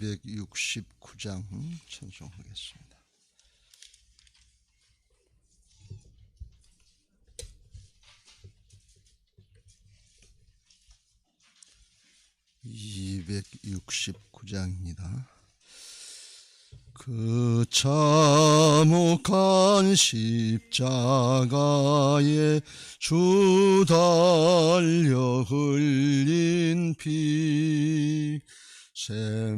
269장 찬송하겠습니다. (269장입니다) 그 참혹한 십자가에 주 달려 흘린 피 샘물같이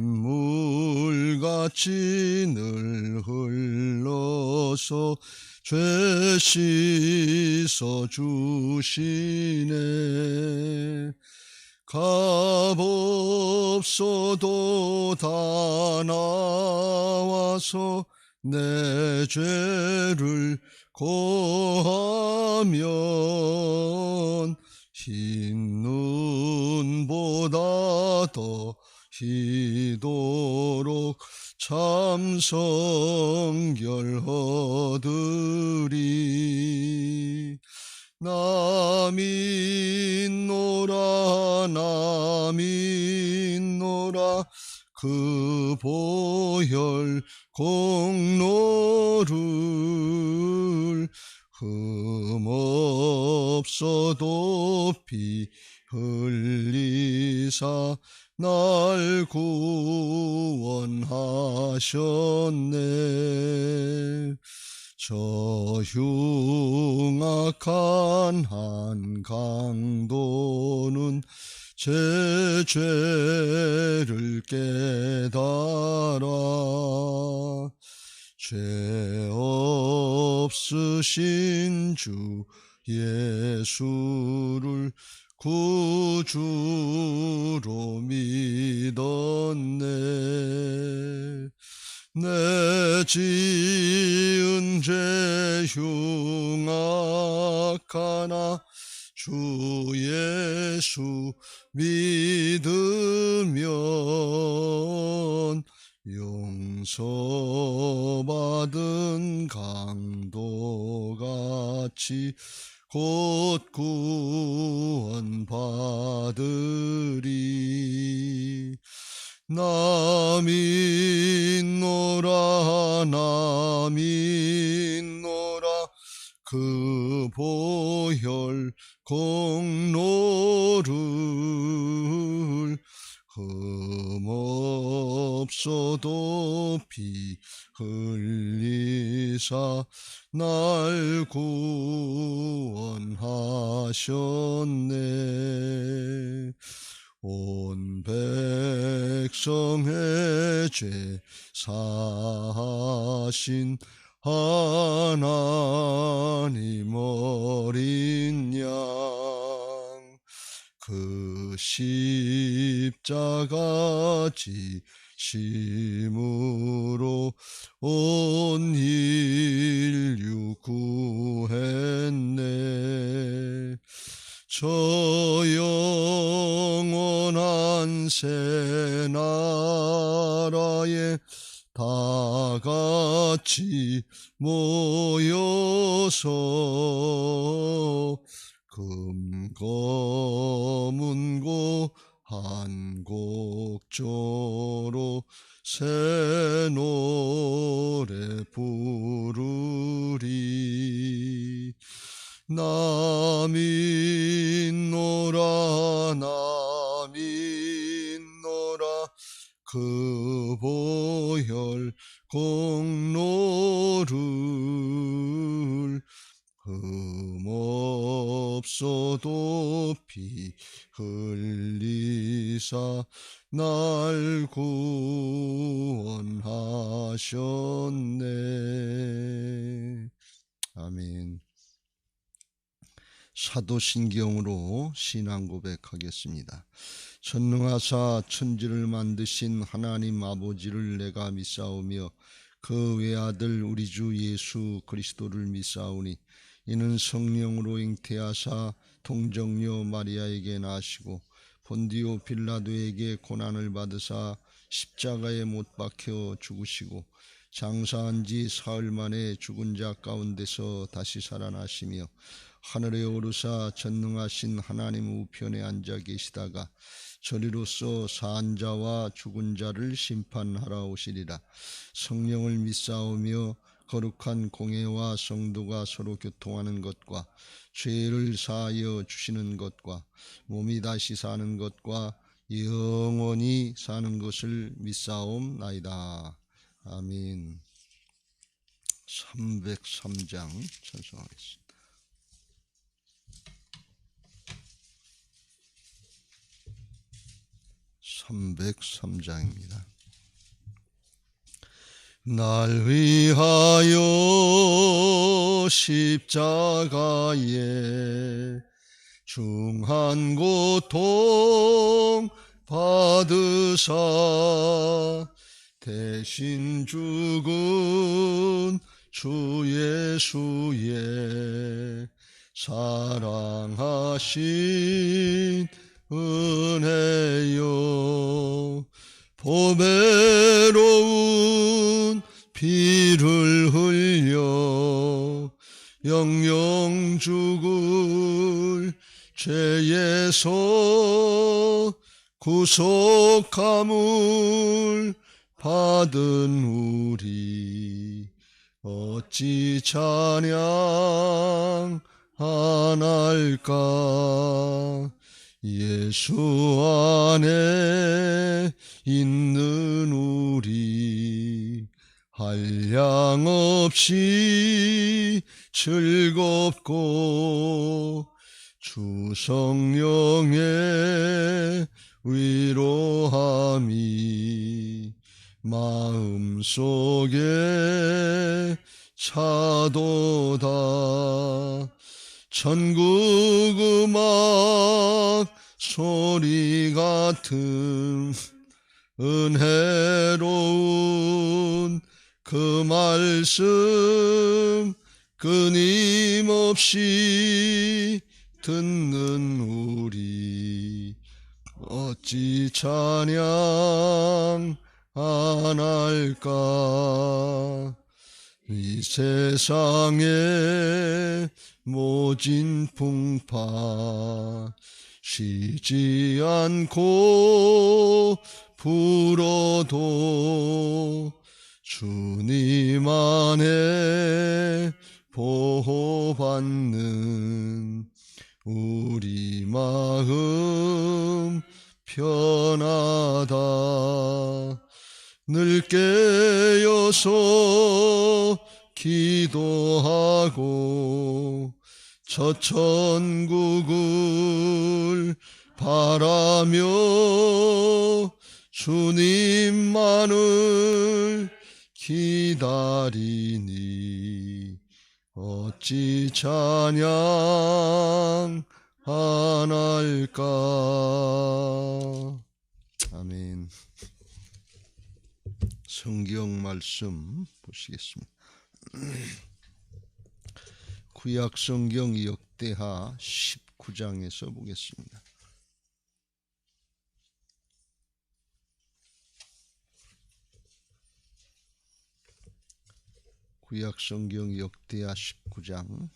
늘 흘러서 죄 씻어 주시네. 값없어도 다 나와서 내 죄를 고하면 흰 눈보다 더 희도록 참 성결 얻으리. 나 믿노라 나 믿노라 그 보혈 공로를 흠없어도 피 흘리사 날 구원하셨네. 저 흉악한 한 강도는 제 죄를 깨달아 죄 없으신 주 예수를 구주로 믿었네. 내 지은 죄 흉악하나 주 예수 믿으면 용서받은 강도같이 곧 구원받으리. 나 믿노라 나 믿노라 그 보혈 공로를 흠없어도 피 흘리사 날 구원하셨네. 온 백성의 죄 사하신 하나님 어린 양, 그 십자가 지심으로 온 인류 구했네. 저 영원한 새 나라에 다 같이 모여서 금검은고 한곡조로 새 노래 부르리. 나 믿노라 나 믿노라 그 보혈 공로를 흠없어도 피 흘리사 날 구원하셨네. 아멘. 사도신경으로 신앙 고백하겠습니다. 전능하사 천지를 만드신 하나님 아버지를 내가 믿사오며 그 외아들 우리 주 예수 그리스도를 믿사오니 이는 성령으로 잉태하사 동정녀 마리아에게 나시고 본디오 빌라도에게 고난을 받으사 십자가에 못 박혀 죽으시고 장사한 지 사흘 만에 죽은 자 가운데서 다시 살아나시며 하늘에 오르사 전능하신 하나님 우편에 앉아 계시다가 저리로서 산 자와 죽은 자를 심판하러 오시리라. 성령을 믿사오며 거룩한 공회와 성도가 서로 교통하는 것과 죄를 사하여 주시는 것과 몸이 다시 사는 것과 영원히 사는 것을 믿사옵나이다. 아멘. 303장 찬송하겠습니다. (303장입니다) 날 위하여 십자가에 중한 고통 받으사 대신 죽은 주 예수의 사랑하신 은혜요 보배로운 피를 흘려 영영 죽을 죄에서 구속함을 받은 우리 어찌 찬양 안 할까. 예수 안에 있는 우리 한량없이 즐겁고 주 성령의 위로함이 마음속에 차도다. 천국 음악 소리 같은 은혜로운 그 말씀 끊임없이 듣는 우리 어찌 찬양 안 할까. 이 세상에 모진 풍파 쉬지 않고 불어도 주님 안에 보호받는 우리 마음 편하다. 늘 깨어서 기도하고 저 천국을 바라며 주님만을 기다리니 어찌 찬양 안 할까. 아멘. 성경 말씀 보시겠습니다. 구약 성경 역대하 19장에서 보겠습니다. 구약 성경 역대하 19장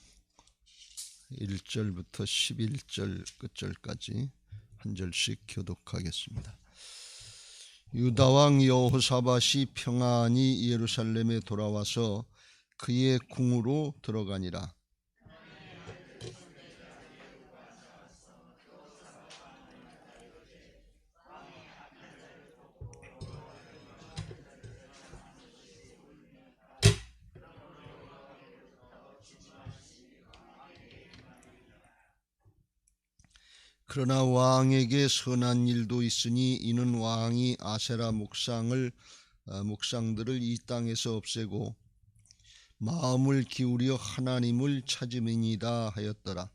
1절부터 11절 끝절까지 한 절씩 교독하겠습니다. 유다 왕 여호사밧이 평안히 예루살렘에 돌아와서 그의 궁으로 들어가니라. 그러나 왕에게 선한 일도 있으니 이는 왕이 아세라 목상들을 이 땅에서 없애고 마음을 기울여 하나님을 찾음이니이다 하였더라.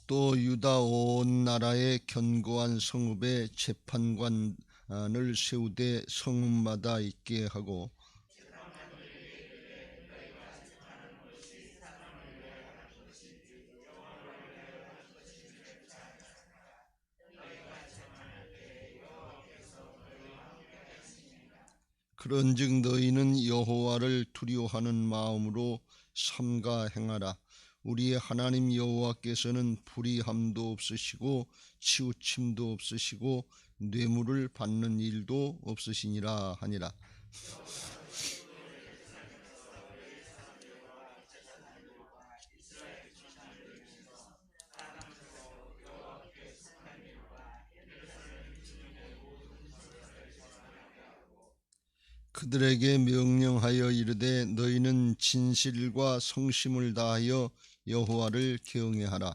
또 유다 온 나라에 견고한 성읍에 재판관을 세우되 성읍마다 있게 하고 그런즉 너희는 여호와를 두려워하는 마음으로 삼가 행하라. 우리의 하나님 여호와께서는 불의함도 없으시고 치우침도 없으시고 뇌물을 받는 일도 없으시니라 하니라. '그들에게 명령하여 이르되 너희는 진실과 성심을 다하여 여호와를 경외하라.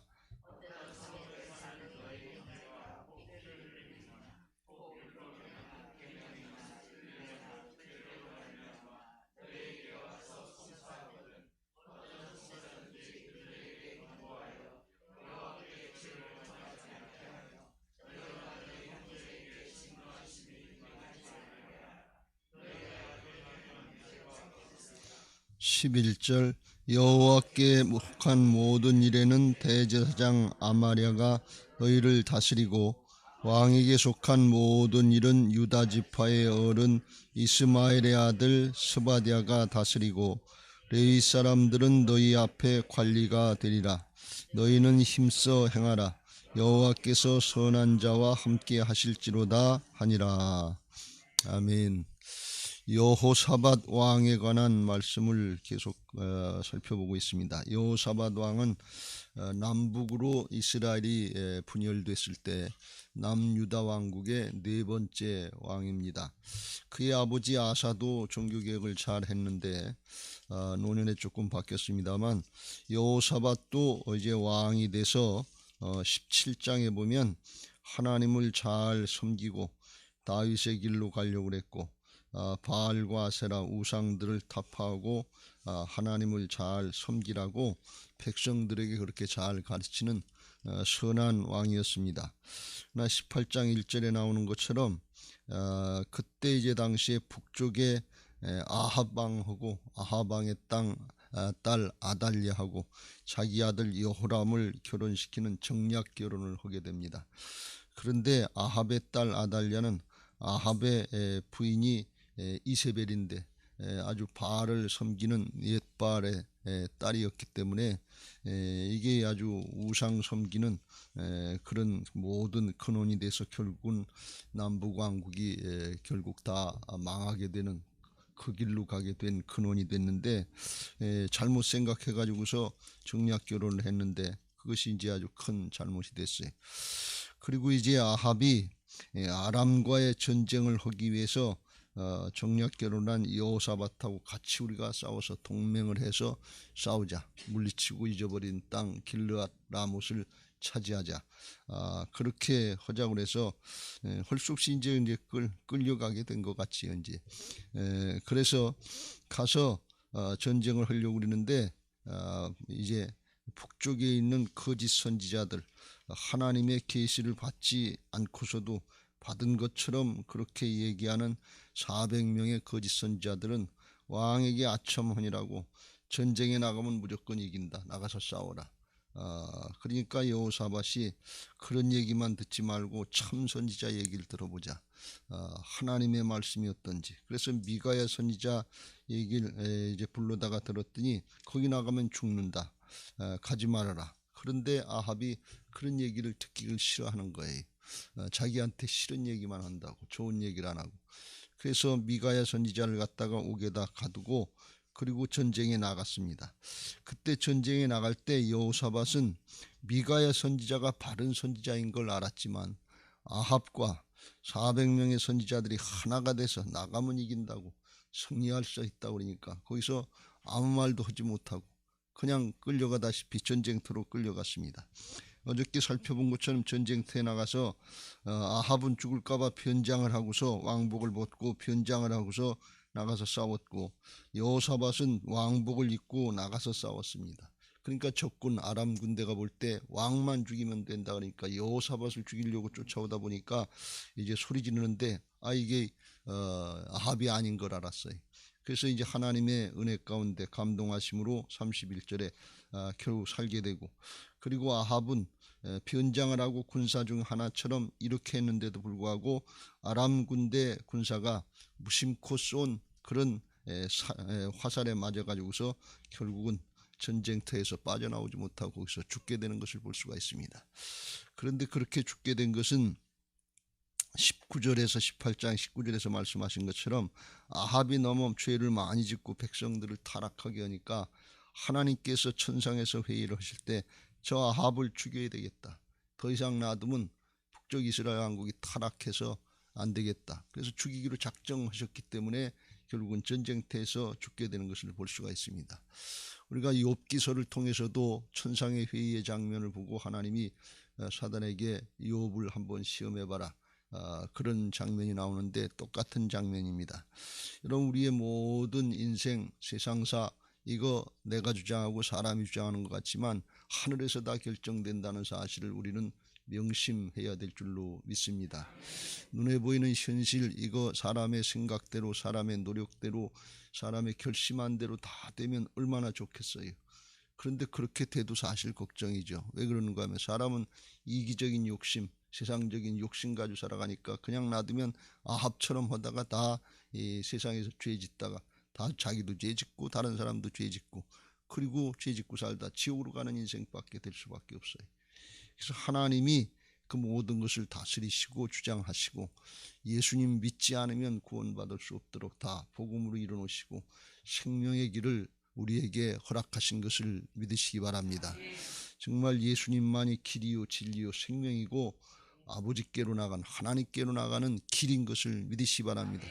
11절 여호와께 속한 모든 일에는 대제사장 아마랴가 너희를 다스리고 왕에게 속한 모든 일은 유다 지파의 어른 이스마엘의 아들 스바디아가 다스리고 레위 사람들은 너희 앞에 관리가 되리라. 너희는 힘써 행하라. 여호와께서 선한 자와 함께 하실지로다 하니라. 아멘. 여호사밧 왕에 관한 말씀을 계속 살펴보고 있습니다. 여호사밧 왕은 남북으로 이스라엘이 분열됐을 때 남유다 왕국의 네 번째 왕입니다. 그의 아버지 아사도 종교개혁을 잘 했는데 노년에 조금 바뀌었습니다만 여호사밧도 이제 왕이 돼서 17장에 보면 하나님을 잘 섬기고 다윗의 길로 가려고 그랬고 바알과 아세라 우상들을 타파하고 하나님을 잘 섬기라고 백성들에게 그렇게 잘 가르치는 선한 왕이었습니다. 그러나 18장 1절에 나오는 것처럼 그때 이제 당시에 북쪽에 아합 왕하고 아합 왕의 딸 아달랴하고 자기 아들 여호람을 결혼시키는 정략 결혼을 하게 됩니다. 그런데 아합의 딸 아달랴는 아합의 부인이 이세벨인데 아주 바알을 섬기는 옛바알의 딸이었기 때문에 이게 아주 우상 섬기는 그런 모든 근원이 돼서 결국은 남북왕국이 결국 다 망하게 되는 그 길로 가게 된 근원이 됐는데 잘못 생각해 가지고서 정략 결혼을 했는데 그것이 이제 아주 큰 잘못이 됐어요. 그리고 이제 아합이 아람과의 전쟁을 하기 위해서 정략 결혼한 여호사밧하고 같이 우리가 싸워서 동맹을 해서 싸우자. 물리치고 잊어버린 땅 길르앗 라못을 차지하자. 그렇게 하자고 그래서 할 수 없이 이제 끌려가게 된 것 같이 이제 그래서 가서 전쟁을 하려고 그러는데 이제 북쪽에 있는 거짓 선지자들 하나님의 계시를 받지 않고서도 받은 것처럼 그렇게 얘기하는 400명의 거짓 선지자들은 왕에게 아첨하니라고 전쟁에 나가면 무조건 이긴다. 나가서 싸워라. 그러니까 여호사밧이 그런 얘기만 듣지 말고 참 선지자 얘기를 들어보자. 하나님의 말씀이 어떤지. 그래서 미가야 선지자 얘기를 이제 불러다가 들었더니 거기 나가면 죽는다. 가지 말아라. 그런데 아합이 그런 얘기를 듣기를 싫어하는 거예요. 자기한테 싫은 얘기만 한다고 좋은 얘기를 안 하고. 그래서 미가야 선지자를 갖다가 옥에다 가두고 그리고 전쟁에 나갔습니다. 그때 전쟁에 나갈 때 여호사밧은 미가야 선지자가 바른 선지자인 걸 알았지만 아합과 400명의 선지자들이 하나가 돼서 나가면 이긴다고 승리할 수 있다고 그러니까 거기서 아무 말도 하지 못하고 그냥 끌려가다시피 전쟁터로 끌려갔습니다. 어저께 살펴본 것처럼 전쟁터에 나가서 아합은 죽을까봐 변장을 하고서 왕복을 벗고 변장을 하고서 나가서 싸웠고 여호사밧은 왕복을 입고 나가서 싸웠습니다. 그러니까 적군 아람 군대가 볼 때 왕만 죽이면 된다 그러니까 여호사밧을 죽이려고 쫓아오다 보니까 이제 소리 지르는데 이게 아합이 아닌 걸 알았어요. 그래서 이제 하나님의 은혜 가운데 감동하심으로 31절에 결국 살게 되고, 그리고 아합은 변장을 하고 군사 중 하나처럼 이렇게 했는데도 불구하고 아람 군대 군사가 무심코 쏜 그런 화살에 맞아가지고서 결국은 전쟁터에서 빠져나오지 못하고 거기서 죽게 되는 것을 볼 수가 있습니다. 그런데 그렇게 죽게 된 것은 19절에서 18장 19절에서 말씀하신 것처럼 아합이 너무 죄를 많이 짓고 백성들을 타락하게 하니까 하나님께서 천상에서 회의를 하실 때 저 아합을 죽여야 되겠다. 더 이상 놔두면 북쪽 이스라엘 왕국이 타락해서 안 되겠다. 그래서 죽이기로 작정하셨기 때문에 결국은 전쟁터에서 죽게 되는 것을 볼 수가 있습니다. 우리가 욥기서를 통해서도 천상의 회의의 장면을 보고 하나님이 사단에게 욥을 한번 시험해봐라, 그런 장면이 나오는데 똑같은 장면입니다. 여러분, 우리의 모든 인생 세상사 이거 내가 주장하고 사람이 주장하는 것 같지만 하늘에서 다 결정된다는 사실을 우리는 명심해야 될 줄로 믿습니다. 눈에 보이는 현실 이거 사람의 생각대로 사람의 노력대로 사람의 결심한 대로 다 되면 얼마나 좋겠어요. 그런데 그렇게 돼도 사실 걱정이죠. 왜 그러는가 하면 사람은 이기적인 욕심, 세상적인 욕심 가지고 살아가니까 그냥 놔두면 아합처럼 하다가 다 이 세상에서 죄 짓다가 다 자기도 죄 짓고 다른 사람도 죄 짓고 그리고 죄 짓고 살다 지옥으로 가는 인생밖에 될 수밖에 없어요. 그래서 하나님이 그 모든 것을 다스리시고 주장하시고 예수님 믿지 않으면 구원받을 수 없도록 다 복음으로 이뤄놓으시고 생명의 길을 우리에게 허락하신 것을 믿으시기 바랍니다. 정말 예수님만이 길이요 진리요 생명이고 아버지께로 나간 하나님께로 나가는 길인 것을 믿으시기 바랍니다.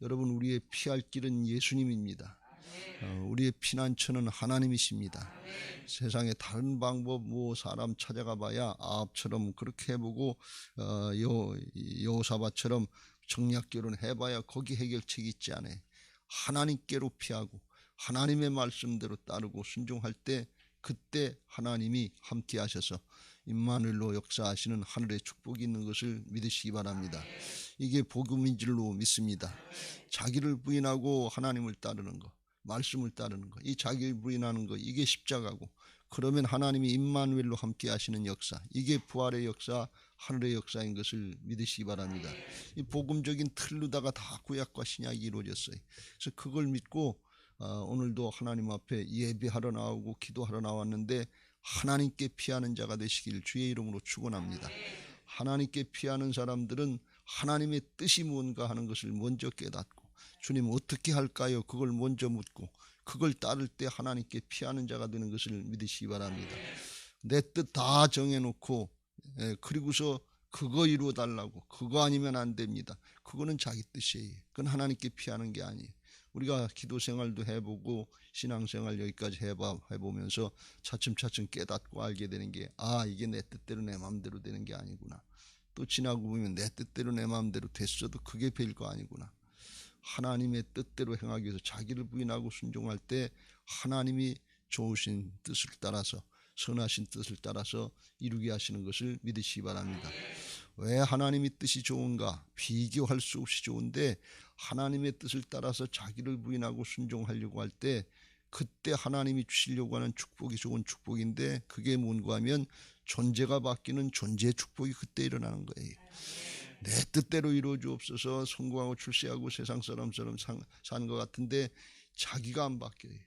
여러분, 우리의 피할 길은 예수님입니다. 우리의 피난처는 하나님이십니다. 세상에 다른 방법 사람 찾아가 봐야 아합처럼 그렇게 해보고 여호사밧처럼 정략 결혼해봐야 거기 해결책이 있지 않아요. 하나님께로 피하고 하나님의 말씀대로 따르고 순종할 때 그때 하나님이 함께 하셔서 임마누엘로 역사하시는 하늘의 축복이 있는 것을 믿으시기 바랍니다. 이게 복음인 줄로 믿습니다. 자기를 부인하고 하나님을 따르는 것, 말씀을 따르는 것, 이 자기를 부인하는 것, 이게 십자가고, 그러면 하나님이 임마누엘로 함께 하시는 역사, 이게 부활의 역사, 하늘의 역사인 것을 믿으시기 바랍니다. 이 복음적인 틀로다가 다 구약과 신약이 이루어졌어요. 그래서 그걸 믿고 오늘도 하나님 앞에 예배하러 나오고 기도하러 나왔는데 하나님께 피하는 자가 되시길 주의 이름으로 축원합니다. 하나님께 피하는 사람들은 하나님의 뜻이 뭔가 하는 것을 먼저 깨닫고 주님 어떻게 할까요? 그걸 먼저 묻고 그걸 따를 때 하나님께 피하는 자가 되는 것을 믿으시기 바랍니다. 내 뜻 다 정해놓고 그리고서 그거 이루어달라고, 그거 아니면 안 됩니다. 그거는 자기 뜻이에요. 그건 하나님께 피하는 게 아니에요. 우리가 기도 생활도 해보고 신앙생활 여기까지 해보면서 차츰차츰 깨닫고 알게 되는 게 이게 내 뜻대로 내 마음대로 되는 게 아니구나. 또 지나고 보면 내 뜻대로 내 마음대로 됐어도 그게 별거 아니구나. 하나님의 뜻대로 행하기 위해서 자기를 부인하고 순종할 때 하나님이 좋으신 뜻을 따라서 선하신 뜻을 따라서 이루게 하시는 것을 믿으시기 바랍니다. 왜 하나님의 뜻이 좋은가? 비교할 수 없이 좋은데 하나님의 뜻을 따라서 자기를 부인하고 순종하려고 할 때 그때 하나님이 주시려고 하는 축복이 좋은 축복인데 그게 뭔가 하면 존재가 바뀌는 존재의 축복이 그때 일어나는 거예요. 내 뜻대로 이루어주옵소서. 성공하고 출세하고 세상 사람처럼 사는 것 같은데 자기가 안 바뀌어요.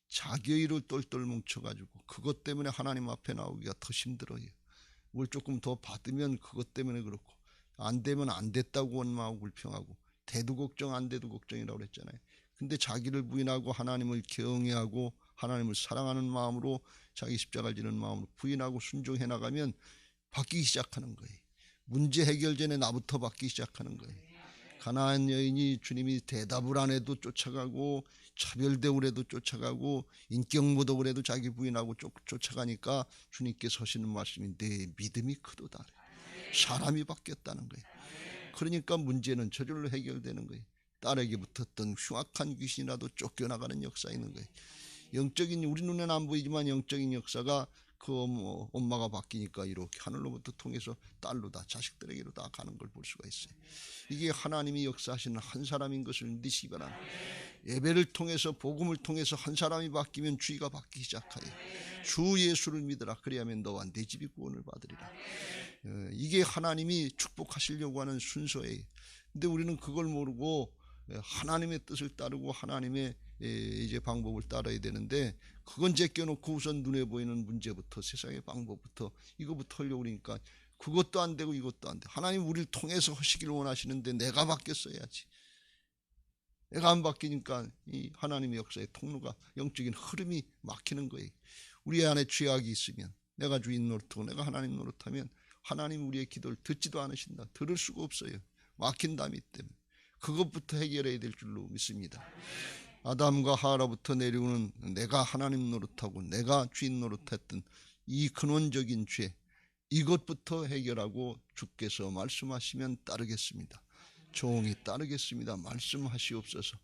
자기의 일을 똘똘 뭉쳐가지고 그것 때문에 하나님 앞에 나오기가 더 힘들어요. 뭘 조금 더 받으면 그것 때문에 그렇고 안 되면 안 됐다고 원망하고 불평하고 돼도 걱정 안 돼도 걱정이라고 그랬잖아요. 근데 자기를 부인하고 하나님을 경외하고 하나님을 사랑하는 마음으로 자기 십자가를 지는 마음으로 부인하고 순종해 나가면 바뀌기 시작하는 거예요. 문제 해결 전에 나부터 바뀌기 시작하는 거예요. 가나안 여인이 주님이 대답을 안 해도 쫓아가고 차별대우를 해도 쫓아가고 인격모독을 해도 자기 부인하고 쫓아가니까 주님께서 하시는 말씀이 내 믿음이 크도다. 사람이 바뀌었다는 거예요. 그러니까 문제는 저절로 해결되는 거예요. 딸에게 붙었던 흉악한 귀신이라도 쫓겨나가는 역사가 있는 거예요. 영적인 우리 눈에는 안 보이지만 영적인 역사가 그 엄마가 바뀌니까 이렇게 하늘로부터 통해서 딸로 다 자식들에게로 다 가는 걸 볼 수가 있어요. 이게 하나님이 역사하시는 한 사람인 것을 믿으시기 바랍니다. 예배를 통해서 복음을 통해서 한 사람이 바뀌면 주의가 바뀌기 시작하여 주 예수를 믿으라. 그리하면 너와 내 집이 구원을 받으리라. 이게 하나님이 축복하시려고 하는 순서예요. 근데 우리는 그걸 모르고 하나님의 뜻을 따르고 하나님의 이제 방법을 따라야 되는데, 그건 제껴놓고 우선 눈에 보이는 문제부터 세상의 방법부터 이거부터 하려고 그러니까 그것도 안 되고 이것도 안 돼. 하나님 우리를 통해서 하시기를 원하시는데 내가 바뀌었어야지. 내가 안 바뀌니까 이 하나님의 역사의 통로가, 영적인 흐름이 막히는 거예요. 우리 안에 죄악이 있으면, 내가 주인 노릇하고 내가 하나님 노릇하면 하나님 우리의 기도를 듣지도 않으신다. 들을 수가 없어요. 막힌 담이 때문에. 그것부터 해결해야 될 줄로 믿습니다. 아담과 하와로부터 내려오는 내가 하나님 노릇하고 내가 주인 노릇했던 이 근원적인 죄, 이것부터 해결하고 주께서 말씀하시면 따르겠습니다. 종이 따르겠습니다. 말씀하시옵소서.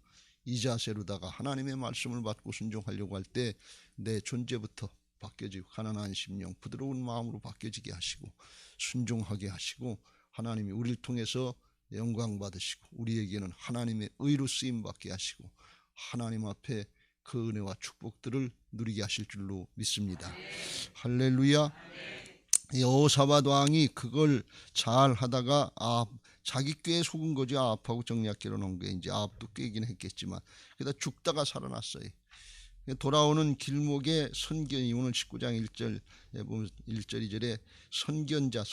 이 자세로다가 하나님의 말씀을 받고 순종하려고 할 때 내 존재부터 바뀌어지고 가난한 심령, 부드러운 마음으로 바뀌어지게 하시고 순종하게 하시고 하나님이 우리를 통해서 영광 받으시고 우리에게는 하나님의 의로 쓰임 받게 하시고 하나님 앞에 그 은혜와 축복들을 누리게 하실 줄로 믿습니다. 할렐루야. 여호사밧 왕이 그걸 잘 하다가 자기 꾀에 속은 거지. 아합하고 정략기로 놓은 게 이제 아합도 꾀긴 했겠지만 그러다 죽다가 살아났어요. 돌아오는 길목에 선견이, 오늘 19장 1절 보면 1절 2절에 선견자,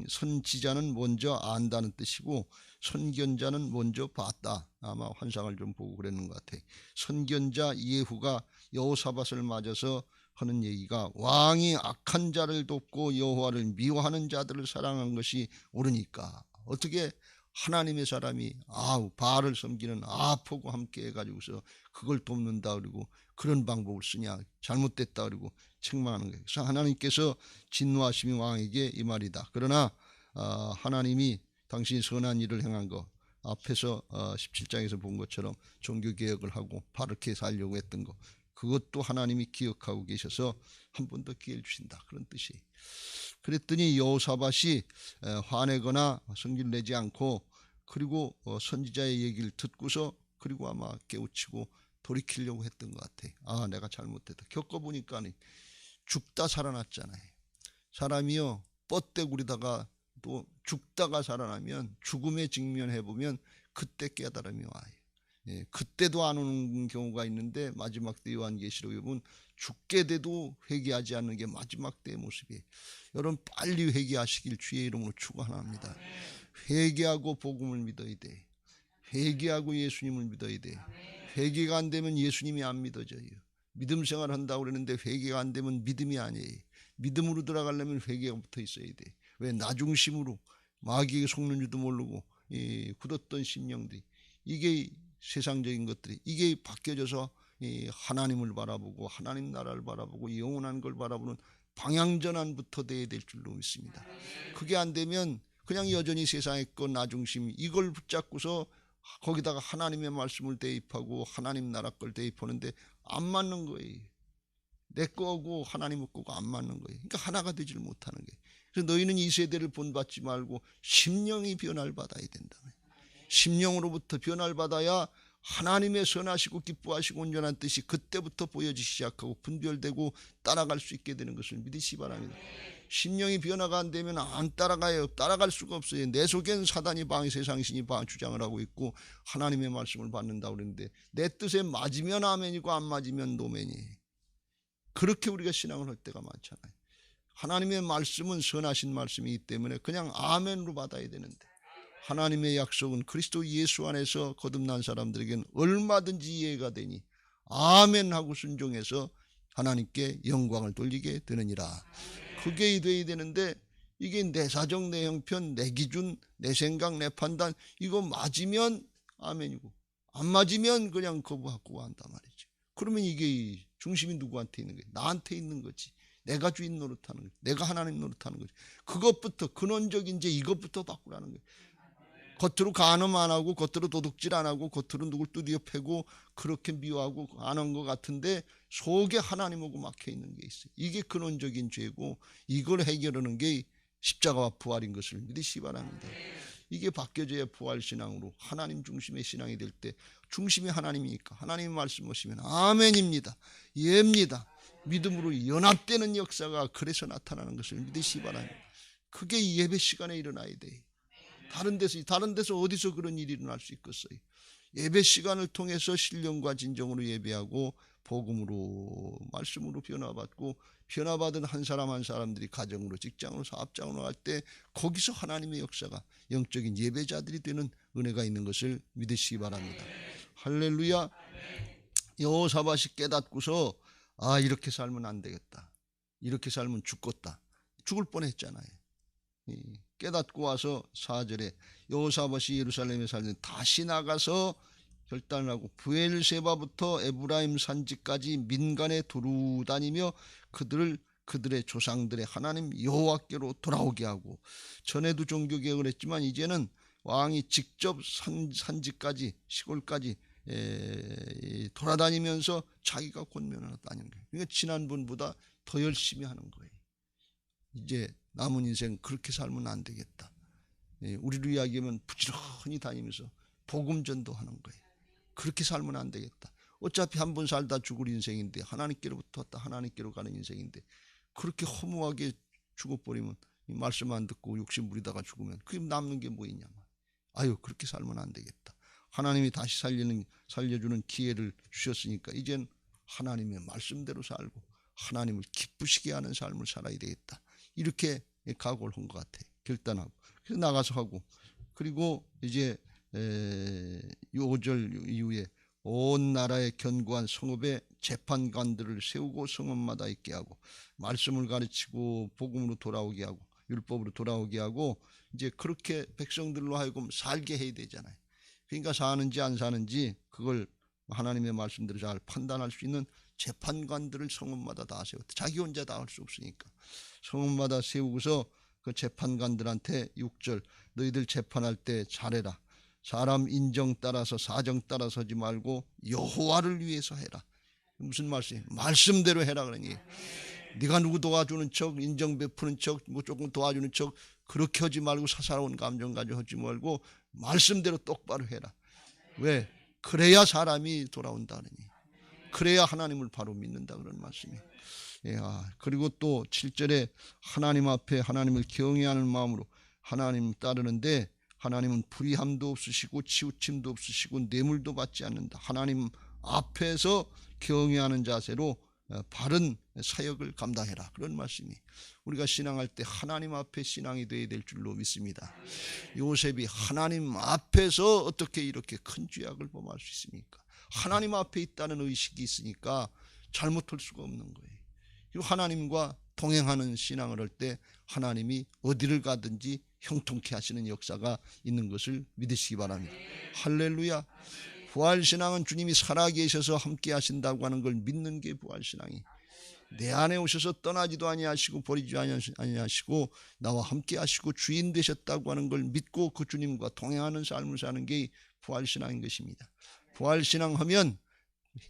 선지자는 먼저 안다는 뜻이고 선견자는 먼저 봤다. 아마 환상을 좀 보고 그랬는 것 같아요. 선견자 예후가 여호사밧을 맞아서 하는 얘기가, 왕이 악한 자를 돕고 여호와를 미워하는 자들을 사랑한 것이 옳으니까. 어떻게 하나님의 사람이 바알을 섬기는 아합하고 함께 해가지고서 그걸 돕는다 그러고 그런 방법을 쓰냐, 잘못됐다 그러고 책망하는 거예요. 그래서 하나님께서 진노하심이 왕에게 이 말이다. 그러나 하나님이 당신이 선한 일을 행한 거, 앞에서 17장에서 본 것처럼 종교개혁을 하고 바르게 살려고 했던 거, 그것도 하나님이 기억하고 계셔서 한 번 더 기회를 주신다, 그런 뜻이에요. 그랬더니 여호사밧이 화내거나 성질 내지 않고, 그리고 선지자의 얘기를 듣고서 그리고 아마 깨우치고 돌이키려고 했던 것 같아요. 내가 잘못했다. 겪어보니까 죽다 살아났잖아요. 사람이요, 뻗대구리다가 또 죽다가 살아나면, 죽음에 직면해보면 그때 깨달음이 와요. 그때도 안 오는 경우가 있는데 마지막 때 요한계시록에 보면 죽게 돼도 회개하지 않는 게 마지막 때의 모습이에요. 여러분 빨리 회개하시길 주의 이름으로 축원합니다. 회개하고 복음을 믿어야 돼. 회개하고 예수님을 믿어야 돼. 회개가 안 되면 예수님이 안 믿어져요. 믿음 생활 한다고 그러는데 회개가 안 되면 믿음이 아니에요. 믿음으로 들어가려면 회개가 붙어 있어야 돼. 왜? 나 중심으로 마귀에게 속는 줄도 모르고 굳었던 심령들이, 이게 세상적인 것들이 이게 바뀌어져서 하나님을 바라보고 하나님 나라를 바라보고 영원한 걸 바라보는 방향전환부터 돼야 될 줄로 믿습니다. 그게 안 되면 그냥 여전히 세상의 것, 나 중심, 이걸 붙잡고서 거기다가 하나님의 말씀을 대입하고 하나님 나라 걸 대입하는데 안 맞는 거예요. 내 거고 하나님의 거고 안 맞는 거예요. 그러니까 하나가 되질 못하는 거예요. 그래서 너희는 이 세대를 본받지 말고 심령이 변화를 받아야 된다. 심령으로부터 변화를 받아야 하나님의 선하시고 기뻐하시고 온전한 뜻이 그때부터 보여지기 시작하고 분별되고 따라갈 수 있게 되는 것을 믿으시기 바랍니다. 심령이 변화가 안 되면 안 따라가요. 따라갈 수가 없어요. 내 속엔 사단이 세상신이 주장을 하고 있고 하나님의 말씀을 받는다고 그러는데 내 뜻에 맞으면 아멘이고 안 맞으면 노멘이에요. 그렇게 우리가 신앙을 할 때가 많잖아요. 하나님의 말씀은 선하신 말씀이기 때문에 그냥 아멘으로 받아야 되는데, 하나님의 약속은 그리스도 예수 안에서 거듭난 사람들에게는 얼마든지 이해가 되니 아멘하고 순종해서 하나님께 영광을 돌리게 되느니라. 그게 돼야 되는데 이게 내 사정, 내 형편, 내 기준, 내 생각, 내 판단, 이거 맞으면 아멘이고 안 맞으면 그냥 거부하고 한단 말이죠. 그러면 이게 중심이 누구한테 있는 거예요? 나한테 있는 거지. 내가 주인 노릇하는 거지. 내가 하나님 노릇하는 거지. 그것부터, 근원적인 이제 이것부터 바꾸라는 거예요. 겉으로 간음 안 하고 겉으로 도둑질 안 하고 겉으로 누굴 두드려 패고 그렇게 미워하고 안 한 것 같은데 속에 하나님하고 막혀 있는 게 있어요. 이게 근원적인 죄고 이걸 해결하는 게 십자가와 부활인 것을 믿으시기 바랍니다. 이게 바뀌어져야 부활신앙으로 하나님 중심의 신앙이 될 때, 중심이 하나님이니까 하나님의 말씀 오시면 아멘입니다, 예입니다. 믿음으로 연합되는 역사가 그래서 나타나는 것을 믿으시기 바랍니다. 그게 이 예배 시간에 일어나야 돼. 다른 데서 어디서 그런 일이 일어날 수 있겠어요? 예배 시간을 통해서 신령과 진정으로 예배하고 복음으로, 말씀으로 변화받고, 변화받은 한 사람 한 사람들이 가정으로, 직장으로, 사업장으로 할 때 거기서 하나님의 역사가, 영적인 예배자들이 되는 은혜가 있는 것을 믿으시기 바랍니다. 할렐루야. 여호사밧이 깨닫고서 이렇게 살면 안 되겠다, 이렇게 살면 죽겠다, 죽을 뻔했잖아요. 깨닫고 와서 4절에 여호사밧이 예루살렘에 살던 다시 나가서 결단을 하고 브엘세바부터 에브라임 산지까지 민간에 두루 다니며 그들의 조상들의 하나님 여호와께로 돌아오게 하고, 전에도 종교개혁을 했지만 이제는 왕이 직접 산지까지, 시골까지 돌아다니면서 자기가 권면하러 다니는 거예요. 그러니까 지난번보다 더 열심히 하는 거예요. 이제 남은 인생 그렇게 살면 안 되겠다. 우리로 이야기하면 부지런히 다니면서 복음 전도하는 거예요. 그렇게 살면 안 되겠다. 어차피 한 번 살다 죽을 인생인데, 하나님께로부터 왔다 하나님께로 가는 인생인데, 그렇게 허무하게 죽어버리면, 말씀 안 듣고 욕심 부리다가 죽으면 그게 남는 게 뭐 있냐. 그렇게 살면 안 되겠다. 하나님이 다시 살려주는 기회를 주셨으니까 이젠 하나님의 말씀대로 살고 하나님을 기쁘시게 하는 삶을 살아야 되겠다. 이렇게 각오를 한 것 같아요. 결단하고. 그래서 나가서 하고, 그리고 이제 5절 이후에 온 나라의 견고한 성읍에 재판관들을 세우고 성읍마다 있게 하고, 말씀을 가르치고 복음으로 돌아오게 하고 율법으로 돌아오게 하고, 이제 그렇게 백성들로 하여금 살게 해야 되잖아요. 그러니까 사는지 안 사는지 그걸 하나님의 말씀대로 잘 판단할 수 있는 재판관들을 성읍마다 다 세웠다. 자기 혼자 다 할 수 없으니까 성읍마다 세우고서 그 재판관들한테 6절, 너희들 재판할 때 잘해라. 사람 인정 따라서 사정 따라서 하지 말고 여호와를 위해서 해라. 무슨 말씀이에요? 말씀대로 해라 그러니. 네가 누구 도와주는 척, 인정 베푸는 척, 뭐 조금 도와주는 척 그렇게 하지 말고, 사사로운 감정 가지고 하지 말고 말씀대로 똑바로 해라. 왜? 그래야 사람이 돌아온다 그러니. 그래야 하나님을 바로 믿는다 그런 말씀이에요. 그리고 또 7절에 하나님 앞에 하나님을 경외하는 마음으로 하나님 따르는데, 하나님은 불의함도 없으시고 치우침도 없으시고 뇌물도 받지 않는다. 하나님 앞에서 경외하는 자세로 바른 사역을 감당해라. 그런 말씀이, 우리가 신앙할 때 하나님 앞에 신앙이 되어야 될 줄로 믿습니다. 요셉이 하나님 앞에서 어떻게 이렇게 큰 죄악을 범할 수 있습니까? 하나님 앞에 있다는 의식이 있으니까 잘못할 수가 없는 거예요. 그리고 하나님과 동행하는 신앙을 할 때 하나님이 어디를 가든지 형통케 하시는 역사가 있는 것을 믿으시기 바랍니다. 할렐루야. 부활신앙은 주님이 살아계셔서 함께 하신다고 하는 걸 믿는 게 부활신앙이, 내 안에 오셔서 떠나지도 아니하시고 버리지 아니하시고 나와 함께 하시고 주인 되셨다고 하는 걸 믿고 그 주님과 동행하는 삶을 사는 게 부활신앙인 것입니다. 부활신앙하면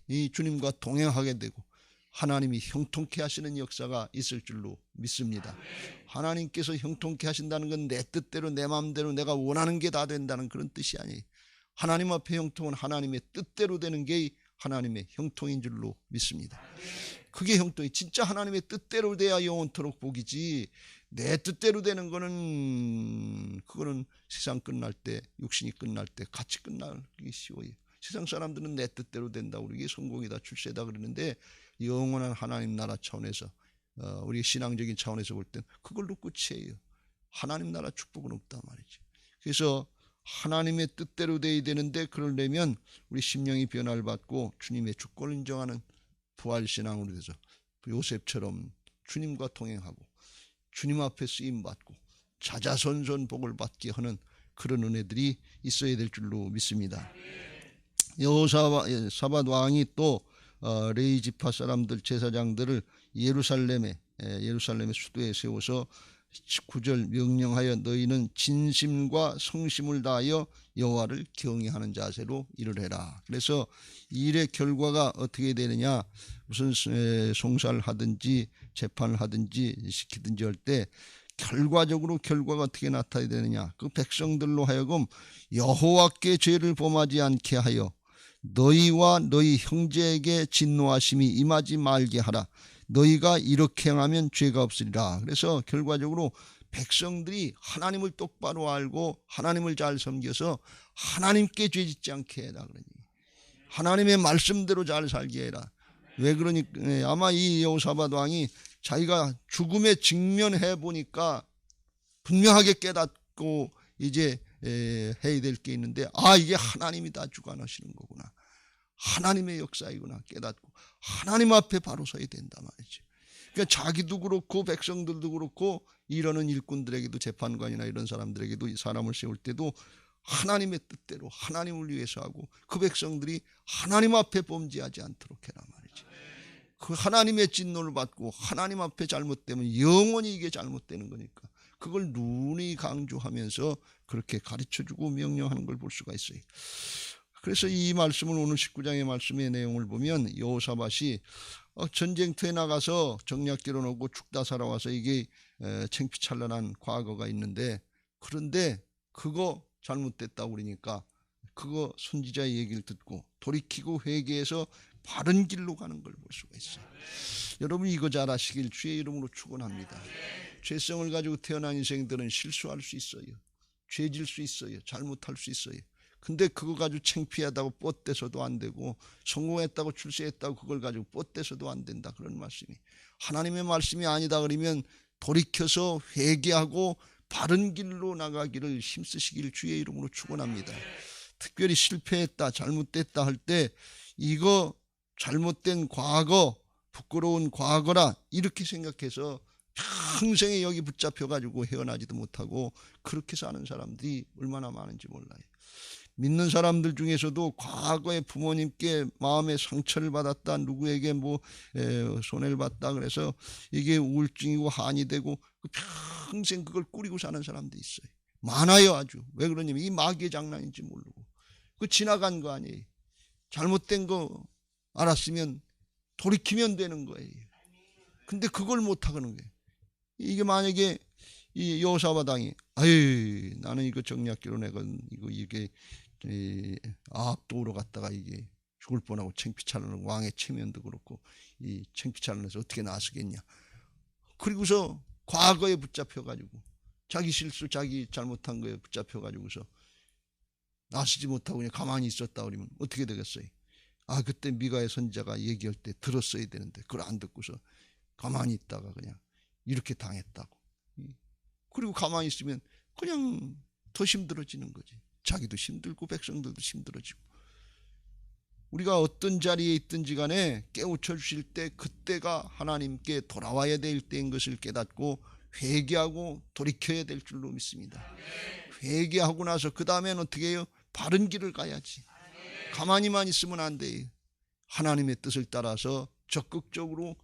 이 주님과 동행하게 되고 하나님이 형통케 하시는 역사가 있을 줄로 믿습니다. 하나님께서 형통케 하신다는 건 내 뜻대로 내 마음대로 내가 원하는 게 다 된다는 그런 뜻이 아니에요. 하나님 앞에 형통은 하나님의 뜻대로 되는 게 하나님의 형통인 줄로 믿습니다. 그게 형통이, 진짜 하나님의 뜻대로 돼야 영원토록 복이지, 내 뜻대로 되는 거는 그거는 세상 끝날 때, 육신이 끝날 때 같이 끝나기 쉬워요. 세상 사람들은 내 뜻대로 된다고, 이게 성공이다 출세다 그러는데, 영원한 하나님 나라 차원에서, 우리 신앙적인 차원에서 볼 땐 그걸로 끝이에요. 하나님 나라 축복은 없단 말이죠. 그래서 하나님의 뜻대로 돼야 되는데, 그러려면 우리 심령이 변화를 받고 주님의 주권을 인정하는 부활신앙으로 돼서 요셉처럼 주님과 동행하고 주님 앞에 쓰임받고 자자손손 복을 받게 하는 그런 은혜들이 있어야 될 줄로 믿습니다. 여호사밧 왕이 또 레위 지파 사람들, 제사장들을 예루살렘의 수도에 세워서 19절 명령하여 너희는 진심과 성심을 다하여 여호와를 경외하는 자세로 일을 해라. 그래서 이 일의 결과가 어떻게 되느냐, 무슨 송사를 하든지 재판을 하든지 시키든지 할 때 결과가 어떻게 나타나야 되느냐? 그 백성들로 하여금 여호와께 죄를 범하지 않게 하여 너희와 너희 형제에게 진노하심이 임하지 말게 하라. 너희가 이렇게 행하면 죄가 없으리라. 그래서 결과적으로 백성들이 하나님을 똑바로 알고 하나님을 잘 섬겨서 하나님께 죄짓지 않게 해라. 그러니 하나님의 말씀대로 잘 살게 해라. 왜 그러니 아마 이 여호사밧 왕이 자기가 죽음에 직면해 보니까 분명하게 깨닫고 이제 해야 될 게 있는데, 이게 하나님이 다 주관하시는 거구나, 하나님의 역사이구나 깨닫고 하나님 앞에 바로 서야 된다 말이죠. 그러니까 자기도 그렇고 백성들도 그렇고 이러는 일꾼들에게도, 재판관이나 이런 사람들에게도 사람을 세울 때도 하나님의 뜻대로 하나님을 위해서 하고 그 백성들이 하나님 앞에 범죄하지 않도록 해라 말이죠. 그 하나님의 진노를 받고 하나님 앞에 잘못되면 영원히 이게 잘못되는 거니까 그걸 누누이 강조하면서 그렇게 가르쳐주고 명령하는 걸 볼 수가 있어요. 그래서 이 말씀을, 오늘 19장의 말씀의 내용을 보면 여호사밧이 전쟁터에 나가서 정략기로 오고 죽다 살아와서 이게 창피찬란한 과거가 있는데, 그런데 그거 잘못됐다고 그러니까 그거 선지자의 얘기를 듣고 돌이키고 회개해서 바른 길로 가는 걸 볼 수가 있어요. 여러분 이거 잘 아시길 주의 이름으로 축원합니다. 죄성을 가지고 태어난 인생들은 실수할 수 있어요. 죄질 수 있어요. 잘못할 수 있어요. 근데 그거 가지고 창피하다고 뻗대서도 안 되고, 성공했다고 출세했다고 그걸 가지고 뻗대서도 안 된다, 그런 말씀이. 하나님의 말씀이 아니다 그러면 돌이켜서 회개하고 바른 길로 나가기를 힘쓰시길 주의 이름으로 축원합니다. 특별히 실패했다, 잘못됐다 할 때 이거 잘못된 과거, 부끄러운 과거라 이렇게 생각해서 평생에 여기 붙잡혀가지고 헤어나지도 못하고 그렇게 사는 사람들이 얼마나 많은지 몰라요. 믿는 사람들 중에서도 과거에 부모님께 마음의 상처를 받았다, 누구에게 손해를 봤다 그래서 이게 우울증이고 한이 되고 평생 그걸 꾸리고 사는 사람들이 있어요. 많아요, 아주. 왜 그러냐면 이 마귀의 장난인지 모르고 그 지나간 거 아니에요. 잘못된 거 알았으면 돌이키면 되는 거예요. 근데 그걸 못하는 거예요. 이게 만약에 이 여호사밧 왕이 나는 이거 정략기로 내가 이게 아합도로 갔다가 이게 죽을 뻔하고 창피찬란한 왕의 체면도 그렇고 이 창피찬란해서 어떻게 나서겠냐. 그리고서 과거에 붙잡혀가지고 자기 실수, 자기 잘못한 거에 붙잡혀가지고서 나서지 못하고 그냥 가만히 있었다 그러면 어떻게 되겠어요? 그때 미가의 선지자가 얘기할 때 들었어야 되는데 그걸 안 듣고서 가만히 있다가 그냥 이렇게 당했다고. 그리고 가만히 있으면 그냥 더 힘들어지는 거지. 자기도 힘들고 백성들도 힘들어지고. 우리가 어떤 자리에 있든지 간에 깨우쳐 주실 때 그때가 하나님께 돌아와야 될 때인 것을 깨닫고 회개하고 돌이켜야 될 줄로 믿습니다. 회개하고 나서 그 다음엔 어떻게 해요? 바른 길을 가야지. 가만히만 있으면 안 돼요. 하나님의 뜻을 따라서 적극적으로